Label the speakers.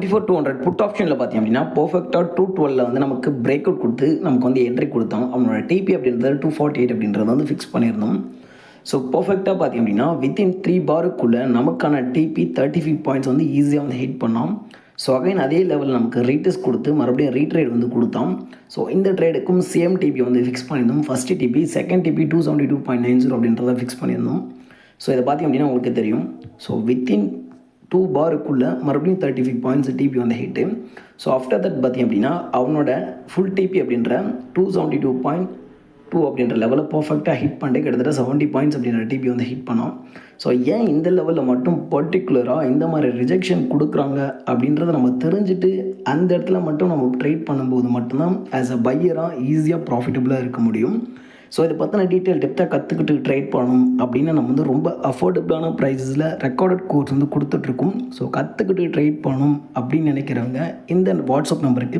Speaker 1: 24,200 put ஆப்ஷனில் பார்த்தீங்க அப்படின்னா பர்ஃபெக்டாக 212 வந்து நமக்கு பிரேக் அவுட் கொடுத்து நமக்கு வந்து என்ட்ரி கொடுத்தோம். அவனோட டிபி அப்படின்றது 248 அப்படின்றது வந்து ஃபிக்ஸ் பண்ணியிருந்தோம். ஸோ பர்ஃபெக்டாக பார்த்தீங்க அப்படின்னா வித்தின் 3 பாருக்குள்ளே நமக்கான டிபி 35 பாயிண்ட்ஸ் வந்து ஈஸியாக வந்து ஹிட் பண்ணோம். ஸோ அகைன் அதே லெவலில் நமக்கு ரீட்டெஸ்ட் கொடுத்து மறுபடியும் ரீட்ரேட் வந்து கொடுத்தோம். ஸோ இந்த ட்ரேடுக்கும் சேம் டிபி வந்து ஃபிக்ஸ் பண்ணியிருந்தோம். ஃபஸ்ட்டு டிபி, செகண்ட் டிபி 272.90 அப்படின்றத ஃபிக்ஸ் பண்ணியிருந்தோம். ஸோ இதை பார்த்தீங்க அப்படின்னா உங்களுக்கு தெரியும். ஸோ வித்தின் 2 பாருக்குள்ளே மறுபடியும் 35 பாயிண்ட்ஸ் டிபி வந்து ஹிட்டு. ஸோ ஆஃப்டர் தட் பார்த்திங்க அப்படின்னா அவனோட ஃபுல் டிபி அப்படின்ற 272.2 அப்படின்ற லெவலில் பர்ஃபெக்டாக ஹிட் பண்ணிட்டு கிட்டத்தட்ட 70 பாயிண்ட்ஸ் அப்படின்ற டிபி வந்து ஹிட் பண்ணோம். ஸோ ஏன் இந்த லெவலில் மட்டும் பர்டிகுலராக இந்த மாதிரி ரிஜெக்ஷன் கொடுக்குறாங்க அப்படின்றத நம்ம தெரிஞ்சுட்டு அந்த இடத்துல மட்டும் நம்ம ட்ரேட் பண்ணும்போது மட்டும்தான் ஆஸ் அ பையராக ஈஸியாக ப்ராஃபிட்டபுளாக இருக்க முடியும். ஸோ இதை பற்றின டீட்டெயில் டெப்த்தாக கற்றுக்கிட்டு ட்ரேட் பண்ணணும் அப்படின்னு நம்ம வந்து ரொம்ப அஃபோர்டபுளான ப்ரைஸஸில் ரெக்கார்டட் கோர்ஸ் வந்து கொடுத்துட்ருக்கோம். ஸோ கற்றுக்கிட்டு ட்ரேட் பண்ணணும் அப்படின்னு நினைக்கிறவங்க இந்த வாட்ஸ்அப் நம்பருக்கு